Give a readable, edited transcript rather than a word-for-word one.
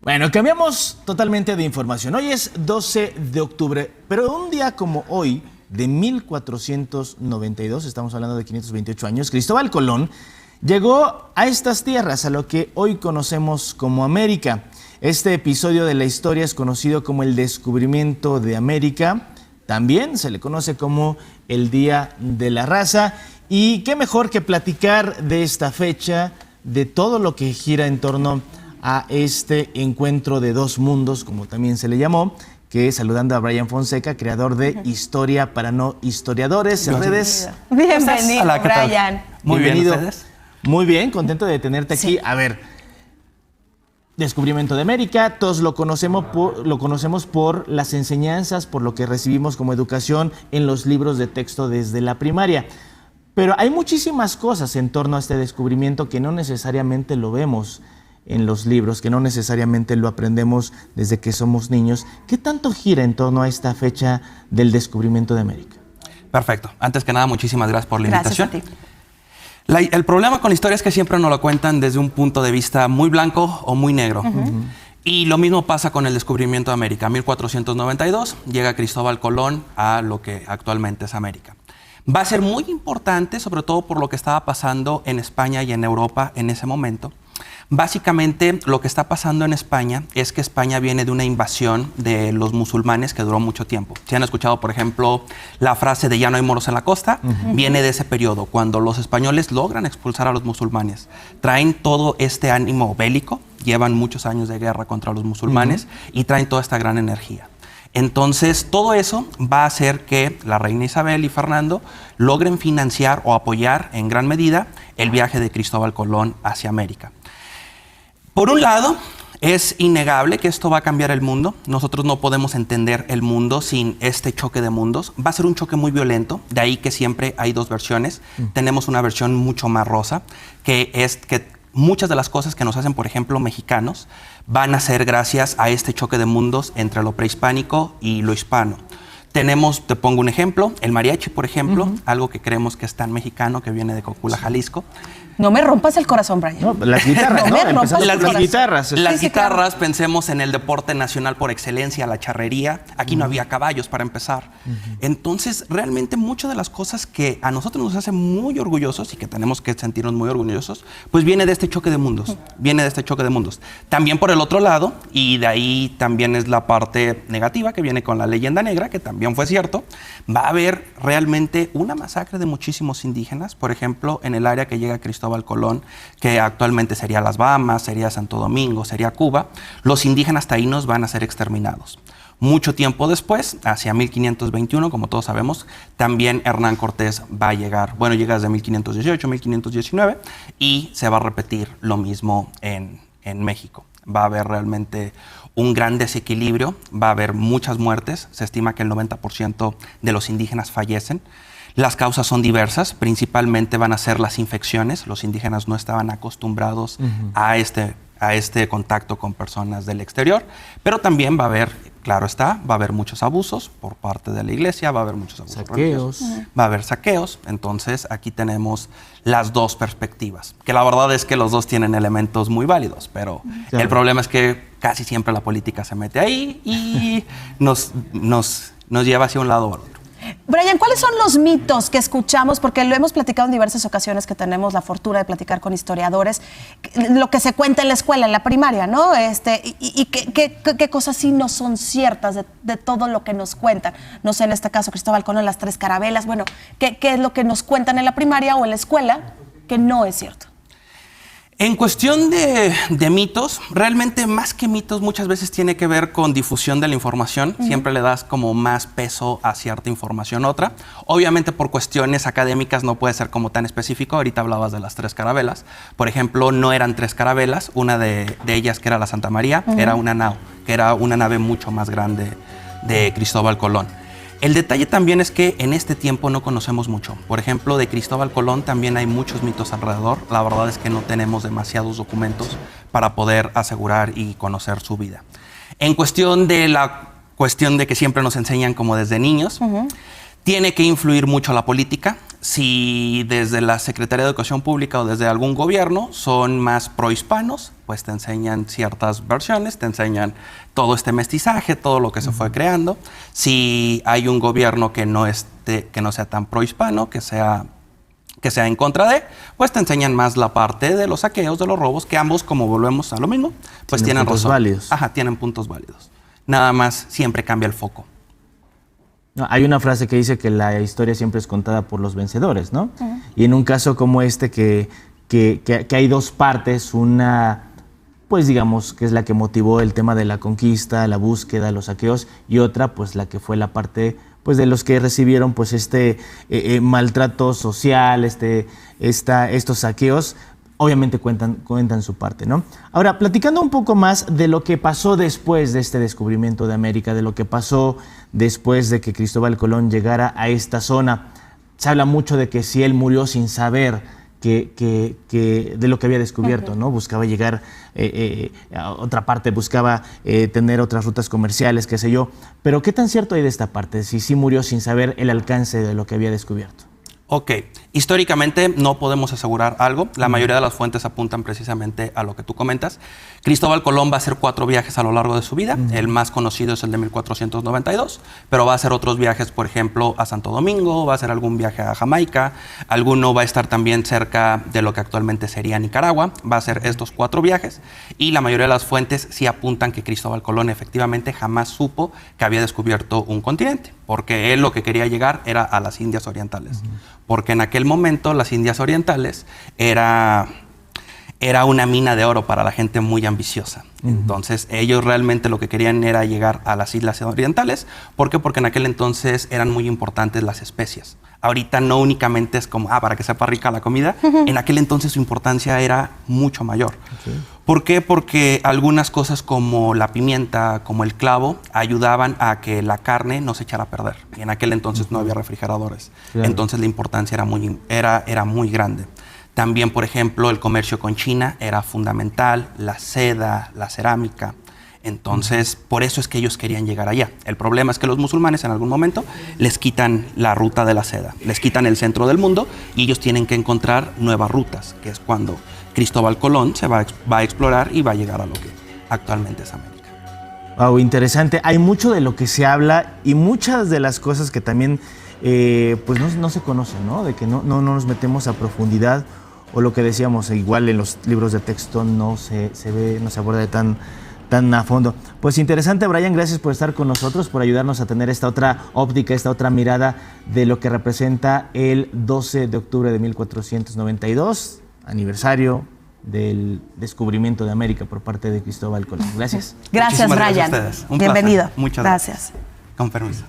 Bueno, cambiamos totalmente de información. Hoy es 12 de octubre, pero un día como hoy, de 1492, estamos hablando de 528 años, Cristóbal Colón llegó a estas tierras, a lo que hoy conocemos como América. Este episodio de la historia es conocido como el descubrimiento de América. También se le conoce como el Día de la Raza. Y qué mejor que platicar de esta fecha, de todo lo que gira en torno a este encuentro de dos mundos, como también se le llamó, que saludando a Brian Fonseca, creador de Historia para No Historiadores en redes. Bienvenido, Hola, ¿qué tal? Brian. Muy Bienvenido. bien, ¿ustedes? Muy bien, contento de tenerte aquí. Sí. A ver, descubrimiento de América, todos lo conocemos por las enseñanzas, por lo que recibimos como educación en los libros de texto desde la primaria. Pero hay muchísimas cosas en torno a este descubrimiento que no necesariamente lo vemos en los libros, que no necesariamente lo aprendemos desde que somos niños. ¿Qué tanto gira en torno a esta fecha del descubrimiento de América? Perfecto. Antes que nada, muchísimas gracias por la invitación. Gracias a ti. El problema con la historia es que siempre nos lo cuentan desde un punto de vista muy blanco o muy negro. Y lo mismo pasa con el descubrimiento de América. 1492 llega Cristóbal Colón a lo que actualmente es América. Va a ser muy importante, sobre todo por lo que estaba pasando en España y en Europa en ese momento. Básicamente, lo que está pasando en España es que España viene de una invasión de los musulmanes que duró mucho tiempo. Si han escuchado, por ejemplo, la frase de ya no hay moros en la costa, viene de ese periodo, cuando los españoles logran expulsar a los musulmanes. Traen todo este ánimo bélico, llevan muchos años de guerra contra los musulmanes y traen toda esta gran energía. Entonces, todo eso va a hacer que la reina Isabel y Fernando logren financiar o apoyar en gran medida el viaje de Cristóbal Colón hacia América. Por un lado, es innegable que esto va a cambiar el mundo. Nosotros no podemos entender el mundo sin este choque de mundos. Va a ser un choque muy violento, de ahí que siempre hay dos versiones. Tenemos una versión mucho más rosa, que es que muchas de las cosas que nos hacen, por ejemplo, mexicanos, van a ser gracias a este choque de mundos entre lo prehispánico y lo hispano. Tenemos, te pongo un ejemplo, el mariachi, por ejemplo, algo que creemos que es tan mexicano, que viene de Cocula, Jalisco. No me rompas el corazón, Brian. No, las guitarras, No ¿no? me rompas Empezamos el por las corazón. guitarras. Las Sí, claro. guitarras, pensemos en el deporte nacional por excelencia, la charrería. Aquí no había caballos para empezar. Entonces, realmente muchas de las cosas que a nosotros nos hacen muy orgullosos y que tenemos que sentirnos muy orgullosos, pues viene de este choque de mundos. Viene de este choque de mundos. También por el otro lado, y de ahí también es la parte negativa que viene con la leyenda negra, que también fue cierto, va a haber realmente una masacre de muchísimos indígenas. Por ejemplo, en el área que llega Cristóbal Colón, que actualmente sería las Bahamas, sería Santo Domingo, sería Cuba, los indígenas taínos van a ser exterminados. Mucho tiempo después, hacia 1521, como todos sabemos, también Hernán Cortés va a llegar, bueno, llega desde 1518, 1519, y se va a repetir lo mismo en México. Va a haber realmente un gran desequilibrio, va a haber muchas muertes, se estima que el 90% de los indígenas fallecen. Las causas son diversas, principalmente van a ser las infecciones. Los indígenas no estaban acostumbrados a este contacto con personas del exterior, pero también va a haber, claro está, va a haber muchos abusos por parte de la iglesia, va a haber muchos abusos religiosos, va a haber saqueos. Entonces aquí tenemos las dos perspectivas, que la verdad es que los dos tienen elementos muy válidos, pero el problema es que casi siempre la política se mete ahí y nos lleva hacia un lado o al otro. Brian, ¿cuáles son los mitos que escuchamos? Porque lo hemos platicado en diversas ocasiones que tenemos la fortuna de platicar con historiadores, lo que se cuenta en la escuela, en la primaria, ¿no? ¿Qué cosas sí no son ciertas de todo lo que nos cuentan? No sé, en este caso, Cristóbal Colón, las tres carabelas, bueno, ¿qué es lo que nos cuentan en la primaria o en la escuela que no es cierto? En cuestión de mitos, realmente más que mitos muchas veces tiene que ver con difusión de la información. Siempre le das como más peso a cierta información otra. Obviamente por cuestiones académicas no puede ser como tan específico. Ahorita hablabas de las tres carabelas. Por ejemplo, no eran tres carabelas. Una de ellas, que era la Santa María, era una nao, que era una nave mucho más grande de Cristóbal Colón. El detalle también es que en este tiempo no conocemos mucho. Por ejemplo, de Cristóbal Colón también hay muchos mitos alrededor. La verdad es que no tenemos demasiados documentos para poder asegurar y conocer su vida. En cuestión de que siempre nos enseñan como desde niños, Tiene que influir mucho la política. Si desde la Secretaría de Educación Pública o desde algún gobierno son más prohispanos, pues te enseñan ciertas versiones, te enseñan todo este mestizaje, todo lo que se fue creando. Si hay un gobierno que no sea tan prohispano, que sea en contra de, pues te enseñan más la parte de los saqueos, de los robos, que ambos, como volvemos a lo mismo, pues tienen puntos razón. válidos. Ajá, tienen puntos válidos. Nada más siempre cambia el foco. No, hay una frase que dice que la historia siempre es contada por los vencedores, ¿no? Y en un caso como este que hay dos partes, una, pues digamos, que es la que motivó el tema de la conquista, la búsqueda, los saqueos, y otra, pues la que fue la parte, pues de los que recibieron, pues maltrato social, estos saqueos, obviamente cuentan su parte, ¿no? Ahora, platicando un poco más de lo que pasó después de este descubrimiento de América, de lo que pasó después de que Cristóbal Colón llegara a esta zona, se habla mucho de que si él murió sin saber de lo que había descubierto, ¿no? Buscaba llegar a otra parte, buscaba tener otras rutas comerciales, qué sé yo. Pero ¿qué tan cierto hay de esta parte? Si sí murió sin saber el alcance de lo que había descubierto. Ok, históricamente no podemos asegurar algo. La mayoría de las fuentes apuntan precisamente a lo que tú comentas. Cristóbal Colón va a hacer 4 viajes a lo largo de su vida. El más conocido es el de 1492, pero va a hacer otros viajes, por ejemplo, a Santo Domingo, va a hacer algún viaje a Jamaica, alguno va a estar también cerca de lo que actualmente sería Nicaragua. Va a hacer estos 4 viajes y la mayoría de las fuentes sí apuntan que Cristóbal Colón efectivamente jamás supo que había descubierto un continente, porque él lo que quería llegar era a las Indias Orientales. Porque en aquel momento las Indias Orientales era una mina de oro para la gente muy ambiciosa. Entonces ellos realmente lo que querían era llegar a las Islas Orientales. ¿Por qué? Porque en aquel entonces eran muy importantes las especias. Ahorita no únicamente es como, para que sepa rica la comida. En aquel entonces su importancia era mucho mayor. ¿Por qué? Porque algunas cosas como la pimienta, como el clavo, ayudaban a que la carne no se echara a perder. Y en aquel entonces no había refrigeradores. Claro. Entonces la importancia era muy grande. También, por ejemplo, el comercio con China era fundamental, la seda, la cerámica. Entonces, por eso es que ellos querían llegar allá. El problema es que los musulmanes en algún momento les quitan la ruta de la seda, les quitan el centro del mundo y ellos tienen que encontrar nuevas rutas, que es cuando Cristóbal Colón se va a explorar y va a llegar a lo que actualmente es América. Wow, interesante. Hay mucho de lo que se habla y muchas de las cosas que también pues no se conocen, ¿no? De que no nos metemos a profundidad, o lo que decíamos, igual en los libros de texto no se ve, no se aborda tan a fondo. Pues interesante, Brian, gracias por estar con nosotros, por ayudarnos a tener esta otra óptica, esta otra mirada de lo que representa el 12 de octubre de 1492, aniversario del descubrimiento de América por parte de Cristóbal Colón. Gracias. Gracias, Brian. Gracias a ustedes. Un bienvenido. Placer. Muchas gracias. Con permiso.